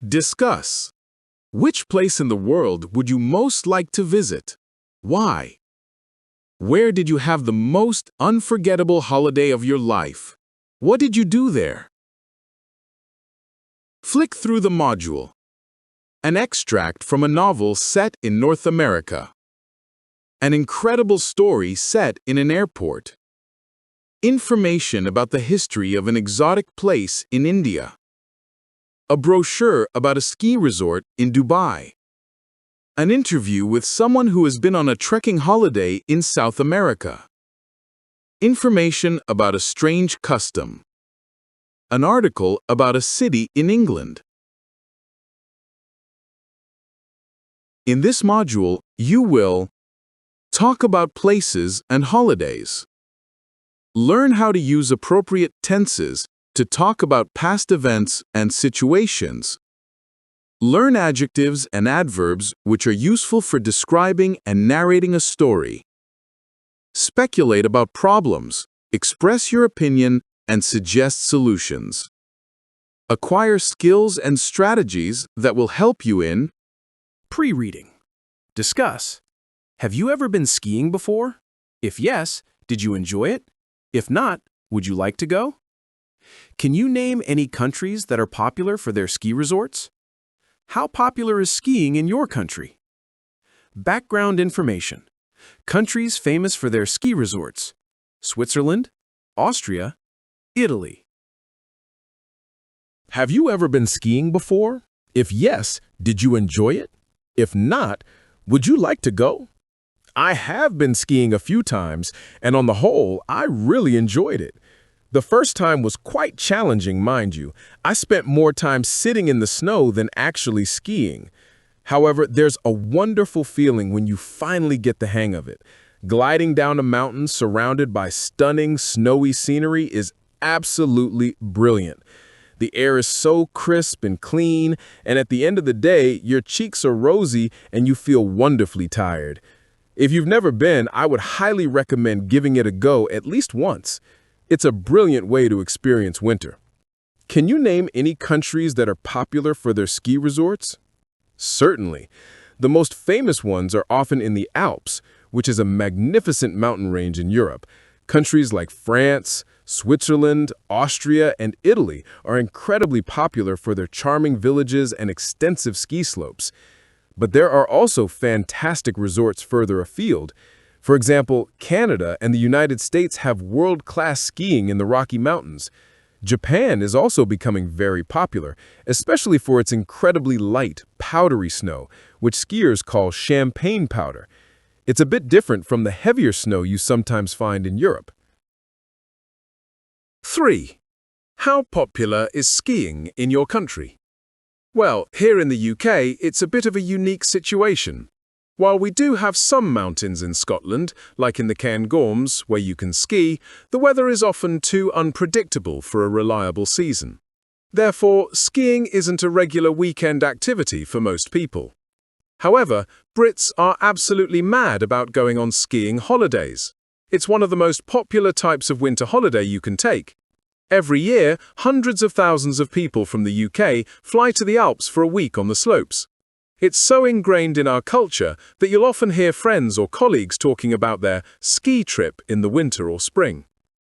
Discuss. Which place in the world would you most like to visit? Why? Where did you have the most unforgettable holiday of your life? What did you do there? Flick through the module. An extract from a novel set in North America. An incredible story set in an airport. Information about the history of an exotic place in India. A brochure about a ski resort in Dubai. An interview with someone who has been on a trekking holiday in South America. Information about a strange custom. An article about a city in England. In this module, you will talk about places and holidays. Learn how to use appropriate tenses to talk about past events and situations. Learn adjectives and adverbs which are useful for describing and narrating a story. Speculate about problems, express your opinion, and suggest solutions. Acquire skills and strategies that will help you in Pre-reading. Discuss. Have you ever been skiing before? If yes, did you enjoy it? If not, would you like to go? Can you name any countries that are popular for their ski resorts? How popular is skiing in your country? Background information. Countries famous for their ski resorts: Switzerland, Austria, Italy. Have you ever been skiing before? If yes, did you enjoy it? If not, would you like to go? I have been skiing a few times, and on the whole, I really enjoyed it. The first time was quite challenging, mind you. I spent more time sitting in the snow than actually skiing. However, there's a wonderful feeling when you finally get the hang of it. Gliding down a mountain surrounded by stunning, snowy scenery is absolutely brilliant. The air is so crisp and clean, and at the end of the day, your cheeks are rosy and you feel wonderfully tired. If you've never been, I would highly recommend giving it a go at least once. It's a brilliant way to experience winter. Can you name any countries that are popular for their ski resorts? Certainly. The most famous ones are often in the Alps, which is a magnificent mountain range in Europe. Countries like France, Switzerland, Austria, and Italy are incredibly popular for their charming villages and extensive ski slopes. But there are also fantastic resorts further afield. For example, Canada and the United States have world-class skiing in the Rocky Mountains. Japan is also becoming very popular, especially for its incredibly light, powdery snow, which skiers call champagne powder. It's a bit different from the heavier snow you sometimes find in Europe. 3. How popular is skiing in your country? Well, here in the UK, it's a bit of a unique situation. While we do have some mountains in Scotland, like in the Cairngorms, where you can ski, the weather is often too unpredictable for a reliable season. Therefore, skiing isn't a regular weekend activity for most people. However, Brits are absolutely mad about going on skiing holidays. It's one of the most popular types of winter holiday you can take. Every year, hundreds of thousands of people from the UK fly to the Alps for a week on the slopes. It's so ingrained in our culture that you'll often hear friends or colleagues talking about their ski trip in the winter or spring.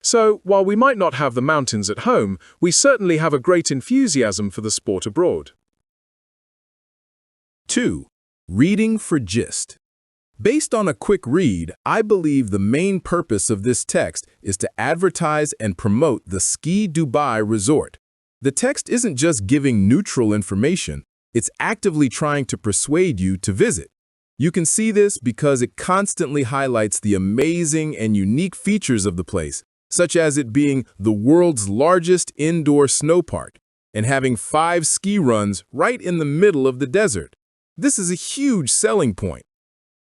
So, while we might not have the mountains at home, we certainly have a great enthusiasm for the sport abroad. 2. Reading for gist. Based on a quick read, I believe the main purpose of this text is to advertise and promote the Ski Dubai Resort. The text isn't just giving neutral information, it's actively trying to persuade you to visit. You can see this because it constantly highlights the amazing and unique features of the place, such as it being the world's largest indoor snow park and having 5 ski runs right in the middle of the desert. This is a huge selling point.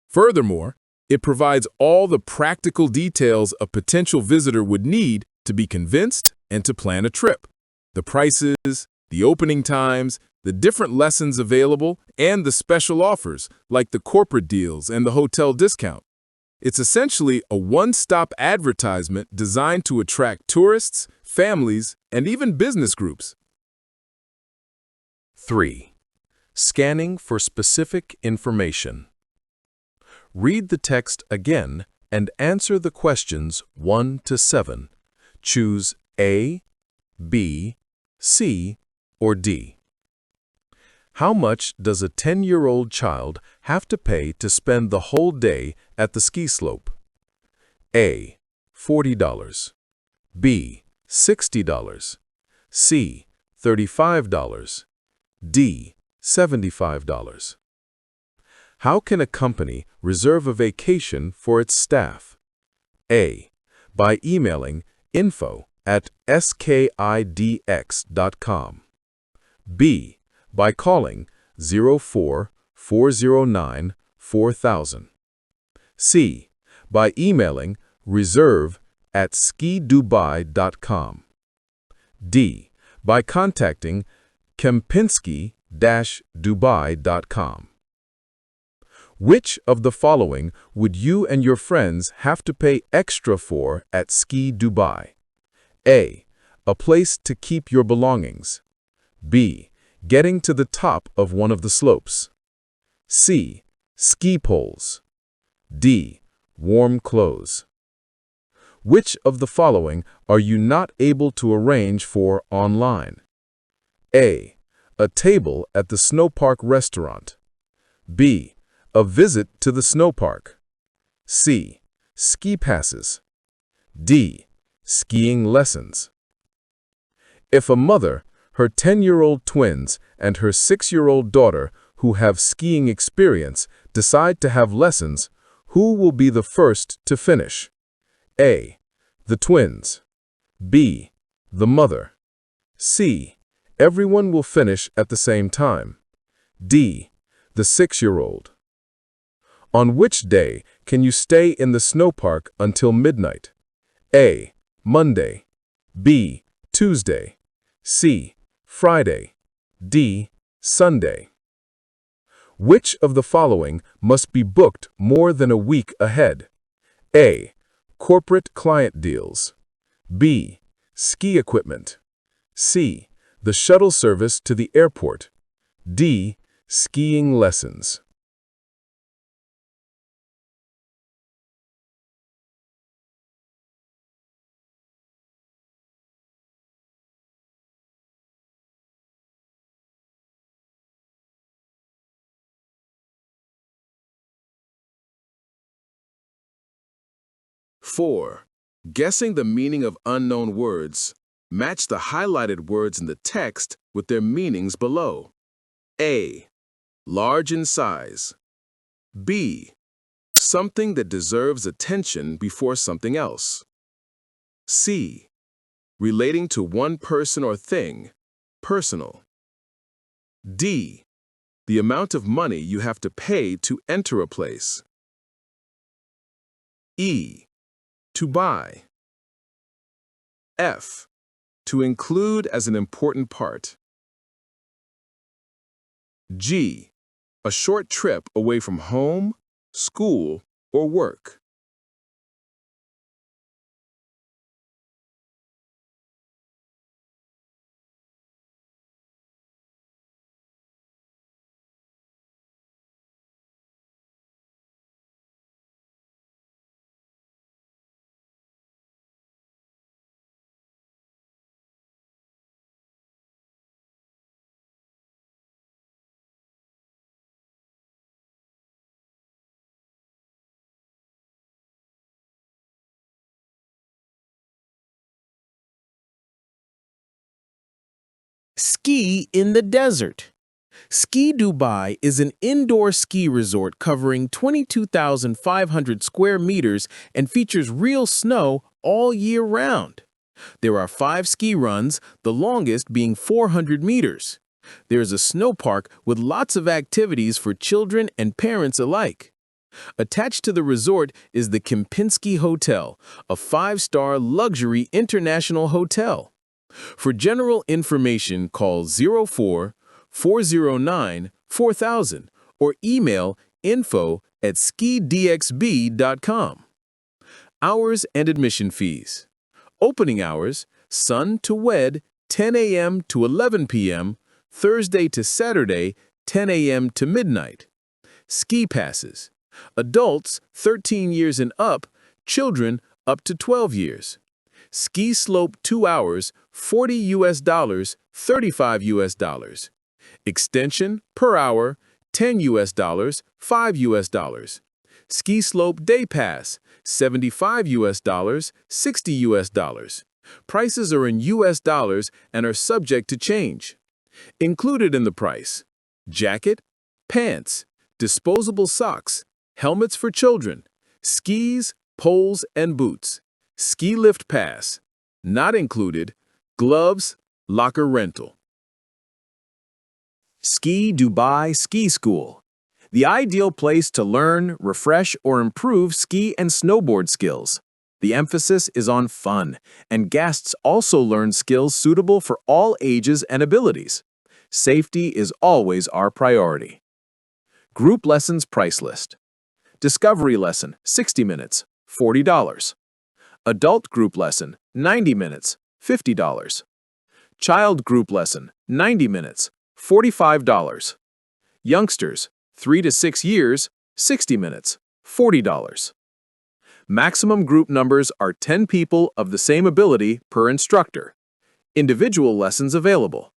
Furthermore, it provides all the practical details a potential visitor would need to be convinced and to plan a trip. The prices, the opening times, the different lessons available, and the special offers, like the corporate deals and the hotel discount. It's essentially a one-stop advertisement designed to attract tourists, families, and even business groups. 3. Scanning for specific information. Read the text again and answer the questions 1 to 7. Choose A, B, C, or D. How much does a 10-year-old child have to pay to spend the whole day at the ski slope? A. $40. B. $60. C. $35. D. $75. How can a company reserve a vacation for its staff? A. By emailing info@skidx.com. B. By calling 04-409-4000. C. By emailing reserve@skidubai.com. D. By contacting kempinski-dubai.com. Which of the following would you and your friends have to pay extra for at Ski Dubai? A. A place to keep your belongings. B. Getting to the top of one of the slopes. C. Ski poles. D. Warm clothes. Which of the following are you not able to arrange for online? A. A table at the snowpark restaurant. B. A visit to the snowpark. C. Ski passes. D. Skiing lessons. If a mother, her 10-year-old twins, and her 6-year-old daughter who have skiing experience decide to have lessons, who will be the first to finish? A. The twins. B. The mother. C. Everyone will finish at the same time. D. The 6-year-old. On which day can you stay in the snowpark until midnight? A. Monday. B. Tuesday. C. Friday. D. Sunday. Which of the following must be booked more than a week ahead? A. Corporate client deals. B. Ski equipment. C. The shuttle service to the airport. D. Skiing lessons. Four. Guessing the meaning of unknown words. Match the highlighted words in the text with their meanings below. A. Large in size. B. Something that deserves attention before something else. C. Relating to one person or thing, personal. D. The amount of money you have to pay to enter a place. E. To buy. F. To include as an important part. G. A short trip away from home, school, or work. Ski in the desert. Ski Dubai is an indoor ski resort covering 22,500 square meters and features real snow all year round. There are 5 ski runs, the longest being 400 meters. There is a snow park with lots of activities for children and parents alike. Attached to the resort is the Kempinski Hotel, a 5-star luxury international hotel. For general information, call 04-409-4000 or email info@skidxb.com. Hours and admission fees. Opening hours, Sun to Wed, 10 a.m. to 11 p.m., Thursday to Saturday, 10 a.m. to midnight. Ski passes. Adults 13 years and up, children up to 12 years. Ski slope 2 hours, $40, 35 US. Extension per hour, $10, $5. Ski slope day pass, $75, 60 US. Prices are in US dollars and are subject to change. Included in the price: jacket, pants, disposable socks, helmets for children, skis, poles, and boots. Ski lift pass. Not included: gloves, locker rental. Ski Dubai Ski School. The ideal place to learn, refresh, or improve ski and snowboard skills. The emphasis is on fun, and guests also learn skills suitable for all ages and abilities. Safety is always our priority. Group Lessons Price List. Discovery Lesson, 60 minutes, $40. Adult Group Lesson, 90 minutes, $50. Child Group Lesson, 90 minutes, $45. Youngsters, 3 to 6 years, 60 minutes, $40. Maximum group numbers are 10 people of the same ability per instructor. Individual lessons available.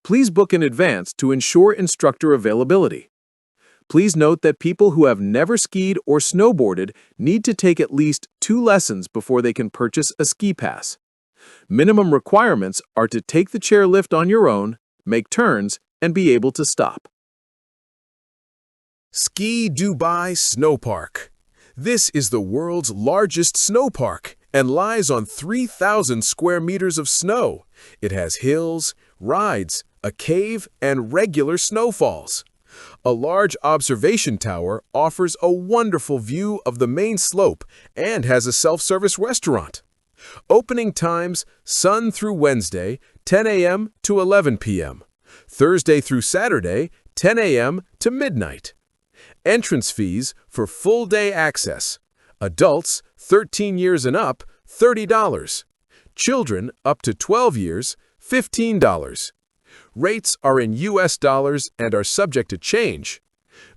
Please book in advance to ensure instructor availability. Please note that people who have never skied or snowboarded need to take at least 2 lessons before they can purchase a ski pass. Minimum requirements are to take the chairlift on your own, make turns, and be able to stop. Ski Dubai Snow Park. This is the world's largest snow park and lies on 3,000 square meters of snow. It has hills, rides, a cave, and regular snowfalls. A large observation tower offers a wonderful view of the main slope and has a self-service restaurant. Opening times: Sun through Wednesday, 10 a.m. to 11 p.m. Thursday through Saturday, 10 a.m. to midnight. Entrance fees for full-day access. Adults 13 years and up, $30. Children up to 12 years, $15. Rates are in US dollars and are subject to change.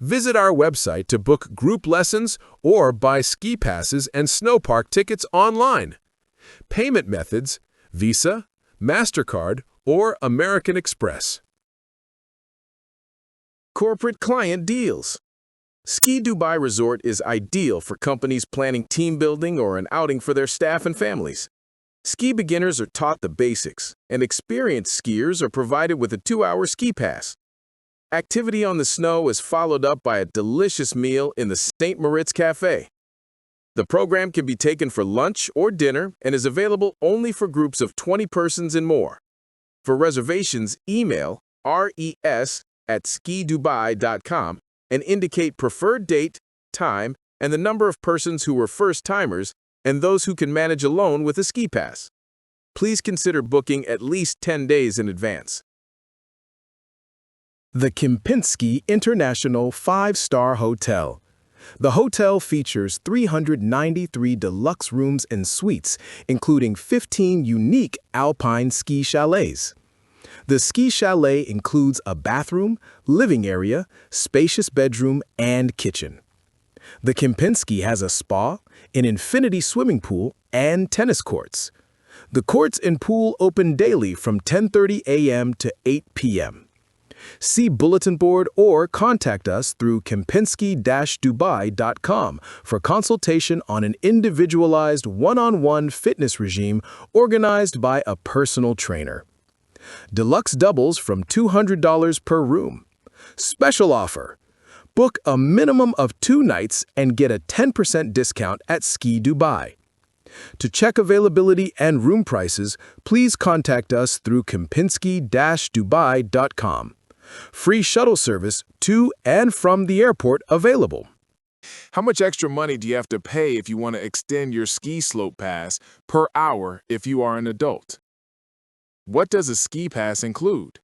Visit our website to book group lessons or buy ski passes and snowpark tickets online. Payment methods: Visa, MasterCard, or American Express. Corporate client deals. Ski Dubai Resort is ideal for companies planning team building or an outing for their staff and families. Ski beginners are taught the basics, and experienced skiers are provided with a 2-hour ski pass. Activity on the snow is followed up by a delicious meal in the St. Moritz Cafe. The program can be taken for lunch or dinner and is available only for groups of 20 persons and more. For reservations, email res@skidubai.com and indicate preferred date, time, and the number of persons who were first-timers and those who can manage alone with a ski pass. Please consider booking at least 10 days in advance. The Kempinski International 5-Star Hotel. The hotel features 393 deluxe rooms and suites, including 15 unique alpine ski chalets. The ski chalet includes a bathroom, living area, spacious bedroom, and kitchen. The Kempinski has a spa, an infinity swimming pool, and tennis courts. The courts and pool open daily from 10:30 a.m. to 8 p.m. See bulletin board or contact us through kempinski-dubai.com for consultation on an individualized one-on-one fitness regime organized by a personal trainer. Deluxe doubles from $200 per room. Special offer: book a minimum of 2 nights and get a 10% discount at Ski Dubai. To check availability and room prices, please contact us through kempinski-dubai.com. Free shuttle service to and from the airport available. How much extra money do you have to pay if you want to extend your ski slope pass per hour if you are an adult? What does a ski pass include?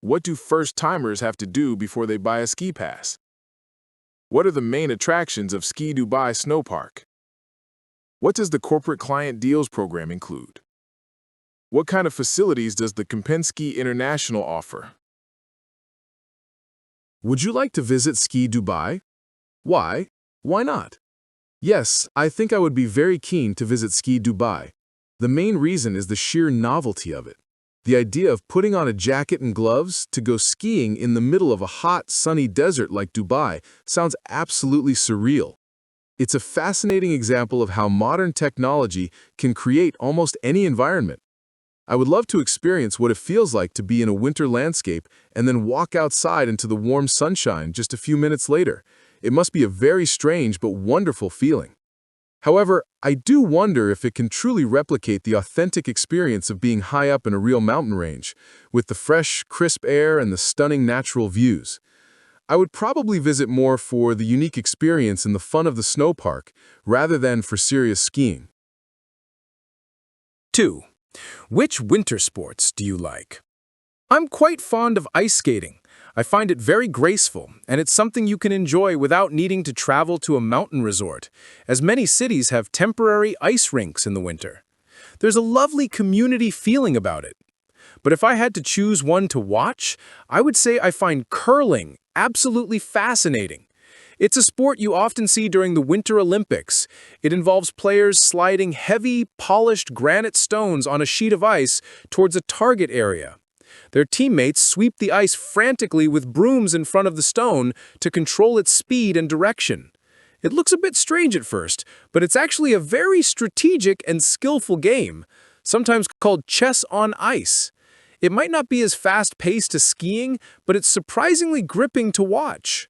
What do first-timers have to do before they buy a ski pass? What are the main attractions of Ski Dubai Snow Park? What does the Corporate Client Deals program include? What kind of facilities does the Kempinski International offer? Would you like to visit Ski Dubai? Why? Why not? Yes, I think I would be very keen to visit Ski Dubai. The main reason is the sheer novelty of it. The idea of putting on a jacket and gloves to go skiing in the middle of a hot, sunny desert like Dubai sounds absolutely surreal. It's a fascinating example of how modern technology can create almost any environment. I would love to experience what it feels like to be in a winter landscape and then walk outside into the warm sunshine just a few minutes later. It must be a very strange but wonderful feeling. However, I do wonder if it can truly replicate the authentic experience of being high up in a real mountain range, with the fresh, crisp air and the stunning natural views. I would probably visit more for the unique experience and the fun of the snow park, rather than for serious skiing. 2. Which winter sports do you like? I'm quite fond of ice skating. I find it very graceful, and it's something you can enjoy without needing to travel to a mountain resort, as many cities have temporary ice rinks in the winter. There's a lovely community feeling about it. But if I had to choose one to watch, I would say I find curling absolutely fascinating. It's a sport you often see during the Winter Olympics. It involves players sliding heavy, polished granite stones on a sheet of ice towards a target area. Their teammates sweep the ice frantically with brooms in front of the stone to control its speed and direction. It looks a bit strange at first, but it's actually a very strategic and skillful game, sometimes called chess on ice. It might not be as fast-paced as skiing, but it's surprisingly gripping to watch.